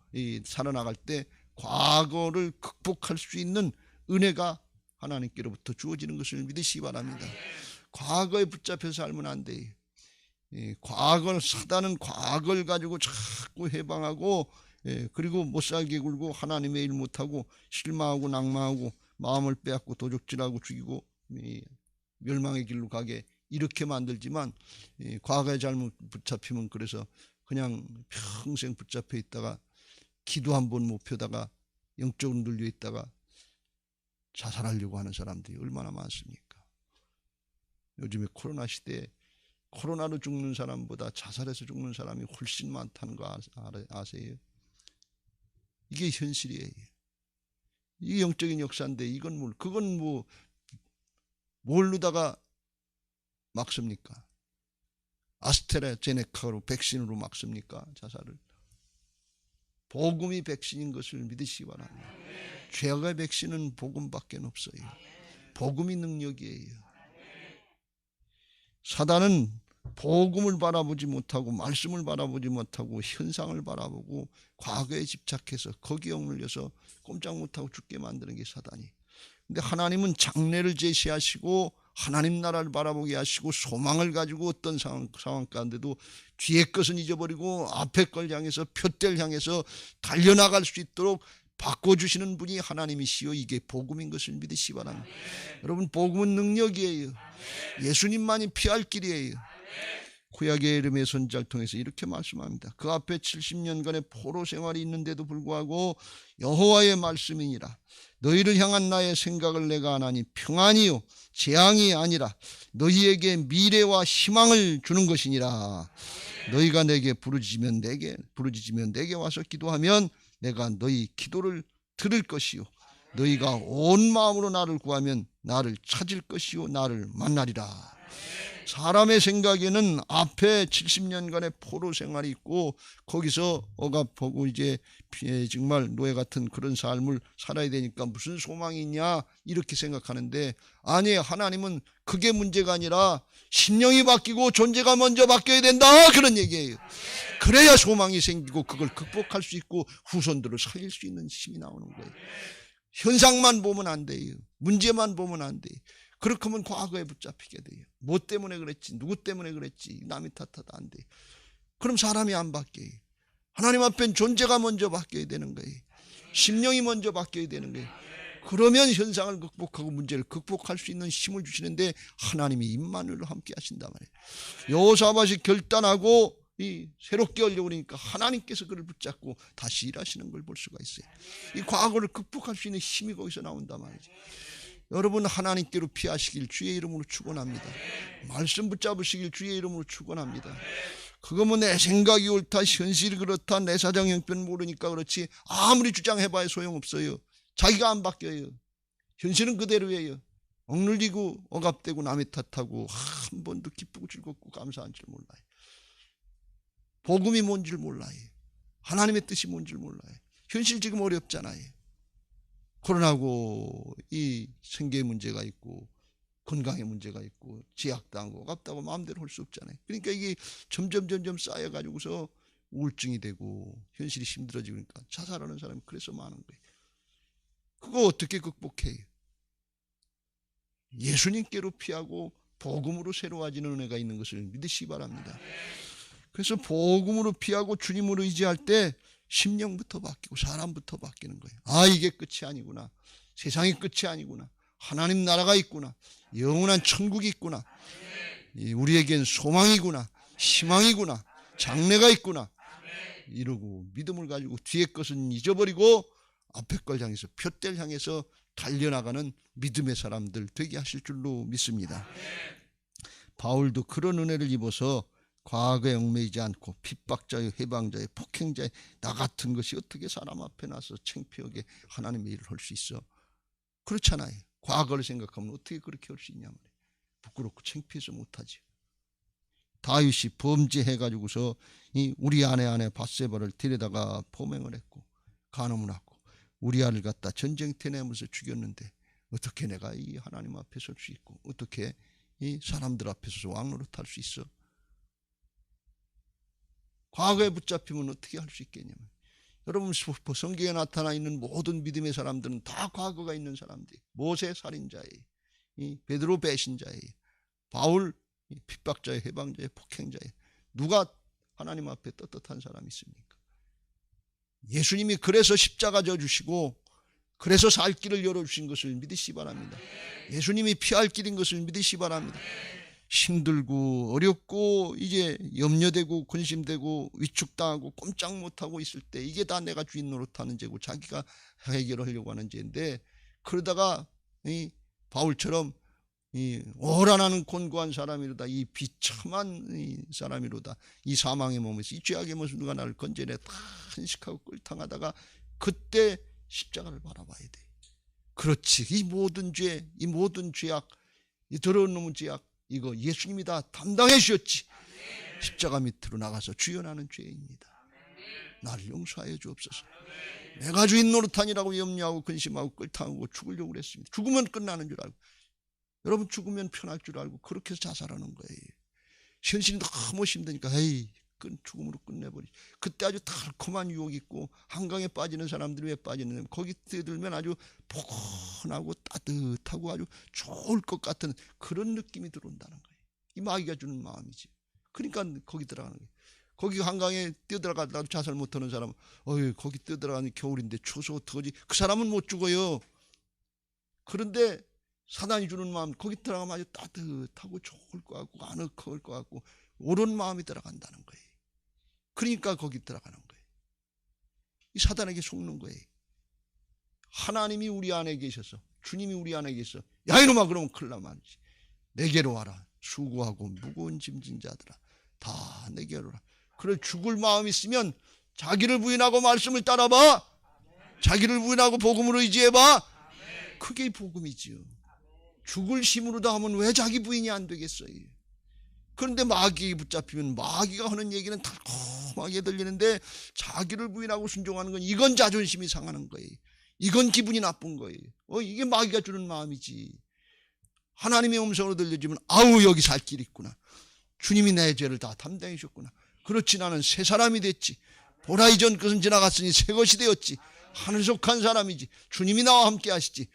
살아나갈 때 과거를 극복할 수 있는 은혜가 하나님께로부터 주어지는 것을 믿으시기 바랍니다. 과거에 붙잡혀서 살면 안 돼요. 사단은 과거를 가지고 자꾸 해방하고 그리고 못살게 굴고 하나님의 일 못하고 실망하고 낭망하고 마음을 빼앗고 도적질하고 죽이고 멸망의 길로 가게 이렇게 만들지만, 과거에 잘못 붙잡히면 그래서 그냥 평생 붙잡혀 있다가 기도 한 번 못 펴다가 영적으로 눌려 있다가 자살하려고 하는 사람들이 얼마나 많습니까? 요즘에 코로나 시대에 코로나로 죽는 사람보다 자살해서 죽는 사람이 훨씬 많다는 거 아세요? 이게 현실이에요. 이게 영적인 역사인데 이건 그건 뭘로다가 막습니까? 아스트라제네카로 백신으로 막습니까? 자살을. 복음이 백신인 것을 믿으시기 바랍니다. 죄악의 백신은 복음밖에 없어요. 복음이 능력이에요. 사단은 복음을 바라보지 못하고 말씀을 바라보지 못하고 현상을 바라보고 과거에 집착해서 거기에 억눌려서 꼼짝 못하고 죽게 만드는 게 사단이. 근데 하나님은 장래를 제시하시고 하나님 나라를 바라보게 하시고 소망을 가지고 어떤 상황 가운데도 뒤의 것은 잊어버리고 앞의 걸 향해서, 표대를 향해서 달려나갈 수 있도록 바꿔주시는 분이 하나님이시여, 이게 복음인 것을 믿으시기 바랍니다. 여러분, 복음은 능력이에요. 예수님만이 피할 길이에요. 구약의 이름의 선지자를 통해서 이렇게 말씀합니다. 그 앞에 70년간의 포로 생활이 있는데도 불구하고 여호와의 말씀이니라. 너희를 향한 나의 생각을 내가 아나니 평안이요 재앙이 아니라 너희에게 미래와 희망을 주는 것이니라. 너희가 내게 부르짖으면 내게 와서 기도하면 내가 너희 기도를 들을 것이요 너희가 온 마음으로 나를 구하면 나를 찾을 것이요 나를 만나리라. 사람의 생각에는 앞에 70년간의 포로 생활이 있고 거기서 억압하고 이제 정말 노예 같은 그런 삶을 살아야 되니까 무슨 소망이 있냐 이렇게 생각하는데, 아니에요. 하나님은 그게 문제가 아니라 심령이 바뀌고 존재가 먼저 바뀌어야 된다, 그런 얘기예요. 그래야 소망이 생기고 그걸 극복할 수 있고 후손들을 살릴 수 있는 힘이 나오는 거예요. 현상만 보면 안 돼요. 문제만 보면 안 돼요. 그렇게 하면 과거에 붙잡히게 돼요. 뭐 때문에 그랬지, 누구 때문에 그랬지, 남이 탓하다 안 돼요. 그럼 사람이 안 바뀌어요. 하나님 앞엔 존재가 먼저 바뀌어야 되는 거예요. 심령이 먼저 바뀌어야 되는 거예요. 그러면 현상을 극복하고 문제를 극복할 수 있는 힘을 주시는데 하나님이 임마누엘로 함께 하신단 말이에요. 여호사밧이 결단하고 새롭게 하려고 그러니까 하나님께서 그를 붙잡고 다시 일하시는 걸 볼 수가 있어요. 이 과거를 극복할 수 있는 힘이 거기서 나온단 말이죠. 여러분, 하나님께로 피하시길 주의 이름으로 축원합니다. 말씀 붙잡으시길 주의 이름으로 축원합니다. 그거 뭐 내 생각이 옳다, 현실이 그렇다, 내 사정 형편 모르니까 그렇지, 아무리 주장해봐야 소용없어요. 자기가 안 바뀌어요. 현실은 그대로예요. 억눌리고 억압되고 남의 탓하고 한 번도 기쁘고 즐겁고 감사한 줄 몰라요. 복음이 뭔 줄 몰라요. 하나님의 뜻이 뭔 줄 몰라요. 현실 지금 어렵잖아요. 코로나고 이 생계의 문제가 있고 건강의 문제가 있고 제약당하고 억압당하고 마음대로 할 수 없잖아요. 그러니까 이게 점점 쌓여가지고서 우울증이 되고 현실이 힘들어지고 그러니까 자살하는 사람이 그래서 많은 거예요. 그거 어떻게 극복해요? 예수님께로 피하고 복음으로 새로워지는 은혜가 있는 것을 믿으시기 바랍니다. 그래서 복음으로 피하고 주님으로 의지할 때 심령부터 바뀌고 사람부터 바뀌는 거예요. 아, 이게 끝이 아니구나. 세상이 끝이 아니구나. 하나님 나라가 있구나. 영원한 천국이 있구나. 우리에겐 소망이구나. 희망이구나. 장래가 있구나. 이러고 믿음을 가지고 뒤에 것은 잊어버리고 앞에 걸 향해서 표대를 향해서 달려나가는 믿음의 사람들 되게 하실 줄로 믿습니다. 바울도 그런 은혜를 입어서 과거에 얽매이지 않고 핍박자의 해방자의 폭행자의 나 같은 것이 어떻게 사람 앞에 나서 창피하게 하나님의 일을 할 수 있어? 그렇잖아요. 과거를 생각하면 어떻게 그렇게 할 수 있냐 말이에요. 부끄럽고 창피해서 못하지. 다윗이 범죄해가지고서 이 우리 아내 밧세바를 데려다가 포맹을 했고 간음을 하고 우리아를 갖다 전쟁터 내면서 죽였는데 어떻게 내가 이 하나님 앞에 설 수 있고 어떻게 이 사람들 앞에서 왕노릇 할 수 있어? 과거에 붙잡히면 어떻게 할 수 있겠냐면, 여러분 성경에 나타나 있는 모든 믿음의 사람들은 다 과거가 있는 사람들이, 모세 살인자예요, 베드로 배신자예요, 바울 핍박자의 해방자의 폭행자예요. 누가 하나님 앞에 떳떳한 사람이 있습니까? 예수님이 그래서 십자가 져 주시고 그래서 살 길을 열어주신 것을 믿으시기 바랍니다. 예수님이 피할 길인 것을 믿으시기 바랍니다. 힘들고 어렵고 이제 염려되고 근심되고 위축당하고 꼼짝 못하고 있을 때 이게 다 내가 주인 노릇하는 죄고 자기가 해결하려고 하는 죄인데, 그러다가 이 바울처럼 이 오라나는 곤고한 사람이로다, 이 비참한 이 사람이로다, 이 사망의 몸에서 이 죄악의 몸에서 누가 나를 건져내 다 한식하고 꿀탕하다가 그때 십자가를 바라봐야 돼. 그렇지, 이 모든 죄, 이 모든 죄악, 이 더러운 놈의 죄악 이거 예수님이 다 담당해 주셨지. 십자가 밑으로 나가서 주여 나는 죄인입니다. 나를 용서하여 주옵소서. 내가 주인 노릇하니라고 염려하고 근심하고 끌탕하고 죽으려고 그랬습니다. 죽으면 끝나는 줄 알고, 여러분 죽으면 편할 줄 알고 그렇게 해서 자살하는 거예요. 현실이 너무 힘드니까 에이 죽음으로 끝내버리지. 그때 아주 달콤한 유혹이 있고 한강에 빠지는 사람들이 왜 빠지느냐, 거기 들면 아주 포근하고 따뜻하고 아주 좋을 것 같은 그런 느낌이 들어온다는 거예요. 이 마귀가 주는 마음이지. 그러니까 거기 들어가는 거예요. 거기 한강에 뛰어들어가다가 자살 못하는 사람은 어이 거기 뛰어들어가니 겨울인데 추워서 어떡하지? 그 사람은 못 죽어요. 그런데 사단이 주는 마음, 거기 들어가면 아주 따뜻하고 좋을 것 같고 아늑할 것 같고 옳은 마음이 들어간다는 거예요. 그러니까 거기 들어가는 거예요. 이 사단에게 속는 거예요. 하나님이 우리 안에 계셔서, 주님이 우리 안에 계셔서 야 이놈아 그러면 큰일 나면 안 되지. 내게로 와라. 수고하고 무거운 짐진 자들아 다 내게로 와라. 그래 죽을 마음이 있으면 자기를 부인하고 말씀을 따라봐. 자기를 부인하고 복음으로 의지해봐. 그게 복음이지요. 죽을 힘으로 다 하면 왜 자기 부인이 안 되겠어요? 그런데 마귀에 붙잡히면 마귀가 하는 얘기는 달콤하게 들리는데 자기를 부인하고 순종하는 건 이건 자존심이 상하는 거예요. 이건 기분이 나쁜 거예요. 이게 마귀가 주는 마음이지. 하나님의 음성으로 들려주면 아우 여기 살 길이 있구나. 주님이 내 죄를 다 담당해 주셨구나. 그렇지 나는 새 사람이 됐지. 보라 이전 것은 지나갔으니 새 것이 되었지. 하늘 속한 사람이지. 주님이 나와 함께 하시지.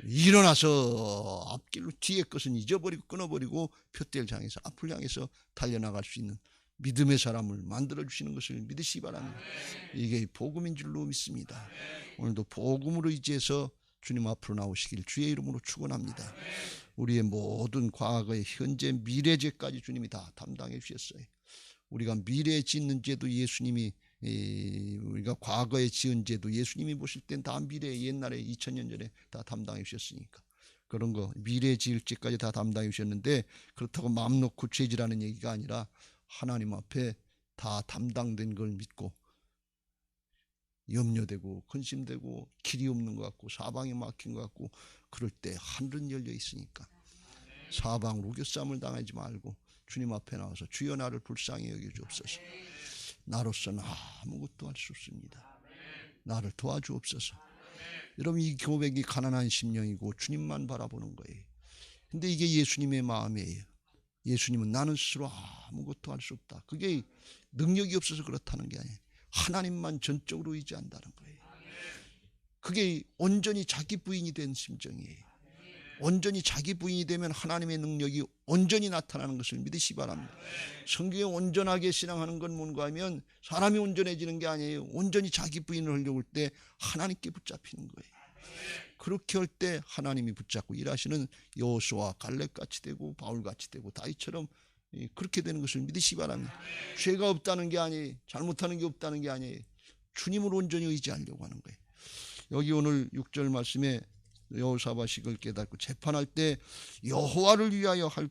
일어나서 앞길로 뒤에 것은 잊어버리고 끊어버리고 표대를 향해서 앞을 향해서 달려나갈 수 있는 믿음의 사람을 만들어주시는 것을 믿으시기 바랍니다. 이게 복음인 줄로 믿습니다. 오늘도 복음으로 의지해서 주님 앞으로 나오시길 주의 이름으로 축원합니다. 우리의 모든 과거의 현재 미래죄까지 주님이 다 담당해 주셨어요. 우리가 미래에 짓는 죄도 예수님이 우리가 과거에 지은 죄도 예수님이 보실 땐 다 미래에 옛날에 2000년 전에 다 담당해 주셨으니까 그런 거 미래에 지을 죄까지 다 담당해 주셨는데 그렇다고 마음 놓고 죄지라는 얘기가 아니라 하나님 앞에 다 담당된 걸 믿고 염려되고 근심되고 길이 없는 것 같고 사방이 막힌 것 같고 그럴 때 하늘은 열려 있으니까 사방으로 우겨쌈을 당하지 말고 주님 앞에 나와서 주여 나를 불쌍히 여겨주옵소서. 나로서는 아무것도 할 수 없습니다. 나를 도와주옵소서. 여러분 이 고백이 가난한 심령이고 주님만 바라보는 거예요. 근데 이게 예수님의 마음이에요. 예수님은 나는 스스로 아무것도 할 수 없다. 그게 능력이 없어서 그렇다는 게 아니에요. 하나님만 전적으로 의지한다는 거예요. 그게 온전히 자기 부인이 된 심정이에요. 온전히 자기 부인이 되면 하나님의 능력이 온전히 나타나는 것을 믿으시기 바랍니다. 성경에 온전하게 신앙하는 건 뭔가 하면 사람이 온전해지는 게 아니에요. 온전히 자기 부인을 하려고 할 때 하나님께 붙잡히는 거예요. 그렇게 할 때 하나님이 붙잡고 일하시는 여호수아 갈렙같이 되고 바울같이 되고 다윗처럼 그렇게 되는 것을 믿으시기 바랍니다. 죄가 없다는 게 아니에요. 잘못하는 게 없다는 게 아니에요. 주님을 온전히 의지하려고 하는 거예요. 여기 오늘 6절 말씀에 여호사밧이 깨닫고 재판할 때 여호와를 위하여 할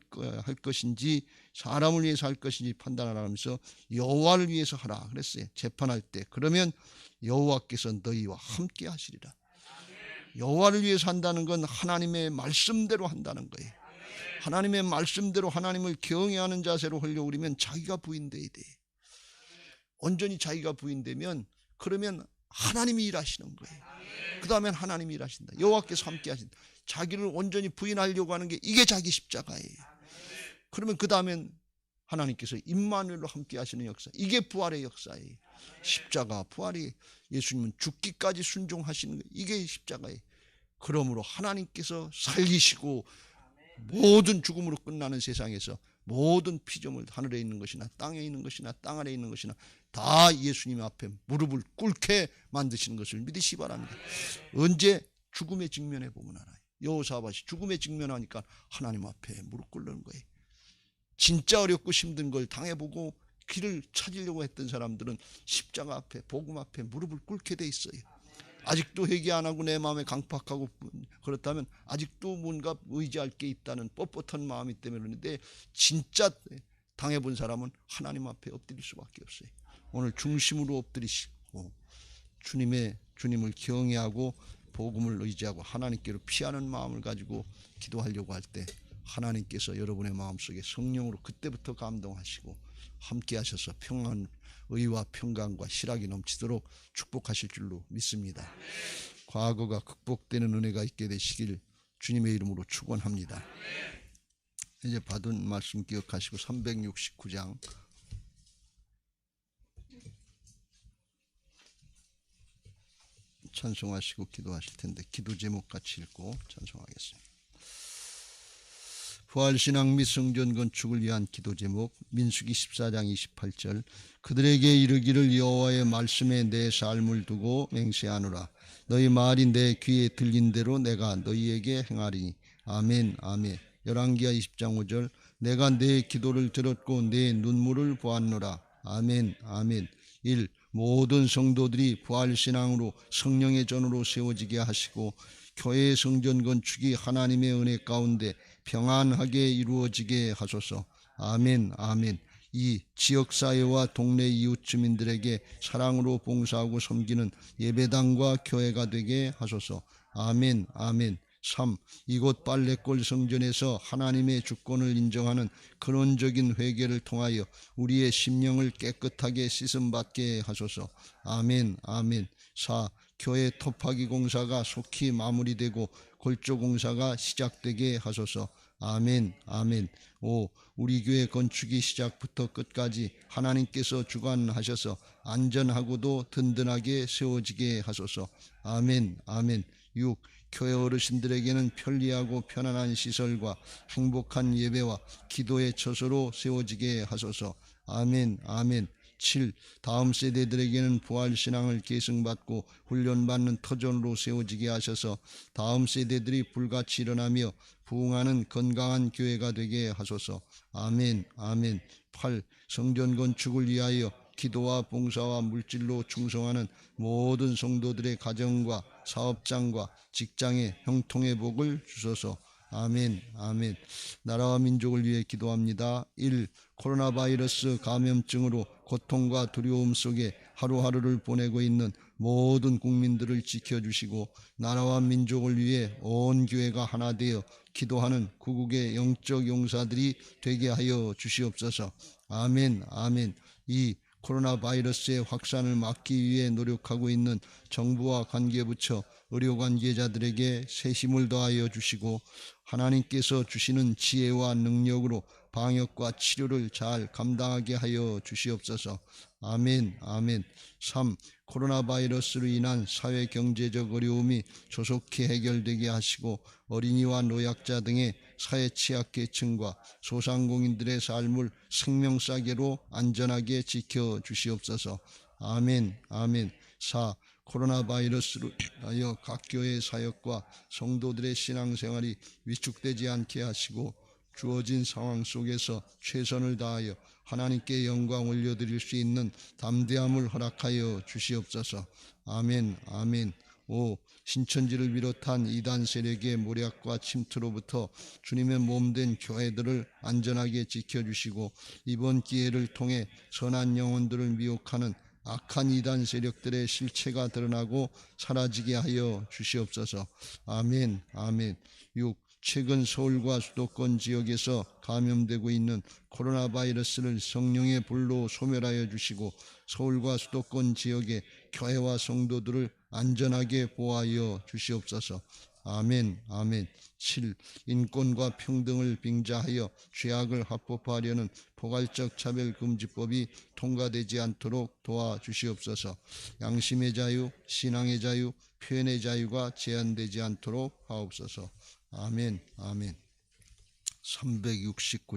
것인지 사람을 위해서 할 것인지 판단하라 하면서 여호와를 위해서 하라 그랬어요. 재판할 때 그러면 여호와께서 너희와 함께 하시리라. 여호와를 위해서 한다는 건 하나님의 말씀대로 한다는 거예요. 하나님의 말씀대로 하나님을 경외하는 자세로 하려고 그러면 자기가 부인돼야 돼. 온전히 자기가 부인되면 그러면 하나님이 일하시는 거예요. 그 다음엔 하나님이 일하신다. 여호와께서 함께 하신다. 자기를 온전히 부인하려고 하는 게 이게 자기 십자가예요. 그러면 그 다음엔 하나님께서 임마누엘로 함께 하시는 역사. 이게 부활의 역사예요. 십자가 부활이 예수님은 죽기까지 순종하시는 거예요. 이게 십자가예요. 그러므로 하나님께서 살리시고 모든 죽음으로 끝나는 세상에서 모든 피조물 하늘에 있는 것이나 땅에 있는 것이나 땅 아래에 있는 것이나 다 예수님 앞에 무릎을 꿇게 만드시는 것을 믿으시기 바랍니다. 언제 죽음에 직면해 보면 알아요. 여호사밧이 죽음에 직면하니까 하나님 앞에 무릎 꿇는 거예요. 진짜 어렵고 힘든 걸 당해보고 길을 찾으려고 했던 사람들은 십자가 앞에 복음 앞에 무릎을 꿇게 돼 있어요. 아직도 회개 안 하고 내 마음에 강팍하고 그렇다면 아직도 뭔가 의지할 게 있다는 뻣뻣한 마음이 때문에 그러는데 진짜 당해본 사람은 하나님 앞에 엎드릴 수밖에 없어요. 오늘 중심으로 엎드리시고 주님을 경외하고 복음을 의지하고 하나님께로 피하는 마음을 가지고 기도하려고 할 때 하나님께서 여러분의 마음속에 성령으로 그때부터 감동하시고 함께 하셔서 평안, 의와 평강과 실학이 넘치도록 축복하실 줄로 믿습니다. 과거가 극복되는 은혜가 있게 되시길 주님의 이름으로 축원합니다. 이제 받은 말씀 기억하시고 369장 찬송하시고 기도하실 텐데 기도 제목 같이 읽고 찬송하겠습니다. 부활신앙 및 성전 건축을 위한 기도 제목 민수기 14장 28절 그들에게 이르기를 여호와의 말씀에 내 삶을 두고 맹세하노라. 너희 말이 내 귀에 들린 대로 내가 너희에게 행하리니. 아멘 아멘. 열왕기하 20장 5절 내가 내 기도를 들었고 내 눈물을 보았노라. 아멘 아멘. 1. 모든 성도들이 부활신앙으로 성령의 전으로 세워지게 하시고 교회의 성전 건축이 하나님의 은혜 가운데 평안하게 이루어지게 하소서. 아멘 아멘. 2. 지역사회와 동네 이웃 주민들에게 사랑으로 봉사하고 섬기는 예배당과 교회가 되게 하소서. 아멘 아멘. 3. 이곳 빨래골 성전에서 하나님의 주권을 인정하는 근원적인 회개를 통하여 우리의 심령을 깨끗하게 씻음받게 하소서. 아멘 아멘. 4. 교회 토파기 공사가 속히 마무리되고 골조 공사가 시작되게 하소서. 아멘 아멘. 5. 우리 교회 건축이 시작부터 끝까지 하나님께서 주관하셔서 안전하고도 든든하게 세워지게 하소서. 아멘 아멘. 6. 교회 어르신들에게는 편리하고 편안한 시설과 행복한 예배와 기도의 처소로 세워지게 하소서. 아멘 아멘. 7. 다음 세대들에게는 부활신앙을 계승받고 훈련받는 터전으로 세워지게 하셔서 다음 세대들이 불같이 일어나며 부흥하는 건강한 교회가 되게 하소서. 아멘 아멘. 8. 성전 건축을 위하여 기도와 봉사와 물질로 충성하는 모든 성도들의 가정과 사업장과 직장의 형통의 복을 주소서. 아멘 아멘. 나라와 민족을 위해 기도합니다. 1. 코로나 바이러스 감염증으로 고통과 두려움 속에 하루하루를 보내고 있는 모든 국민들을 지켜주시고 나라와 민족을 위해 온 교회가 하나 되어 기도하는 구국의 영적 용사들이 되게 하여 주시옵소서. 아멘 아멘. 2. 코로나 바이러스의 확산을 막기 위해 노력하고 있는 정부와 관계부처, 의료 관계자들에게 새 힘을 더하여 주시고 하나님께서 주시는 지혜와 능력으로 방역과 치료를 잘 감당하게 하여 주시옵소서. 아멘 아멘. 3. 코로나 바이러스로 인한 사회 경제적 어려움이 조속히 해결되게 하시고 어린이와 노약자 등의 사회 취약계층과 소상공인들의 삶을 생명싸개로 안전하게 지켜주시옵소서. 아멘 아멘. 4. 코로나 바이러스로 인하여 각 교회 사역과 성도들의 신앙생활이 위축되지 않게 하시고 주어진 상황 속에서 최선을 다하여 하나님께 영광 올려드릴 수 있는 담대함을 허락하여 주시옵소서. 아멘 아멘. 5. 신천지를 비롯한 이단 세력의 모략과 침투로부터 주님의 몸된 교회들을 안전하게 지켜주시고 이번 기회를 통해 선한 영혼들을 미혹하는 악한 이단 세력들의 실체가 드러나고 사라지게 하여 주시옵소서. 아멘 아멘. 6. 최근 서울과 수도권 지역에서 감염되고 있는 코로나 바이러스를 성령의 불로 소멸하여 주시고 서울과 수도권 지역의 교회와 성도들을 안전하게 보호하여 주시옵소서. 아멘 아멘. 7. 인권과 평등을 빙자하여 죄악을 합법화하려는 포괄적 차별금지법이 통과되지 않도록 도와주시옵소서. 양심의 자유, 신앙의 자유, 표현의 자유가 제한되지 않도록 하옵소서. 아멘 아멘. 369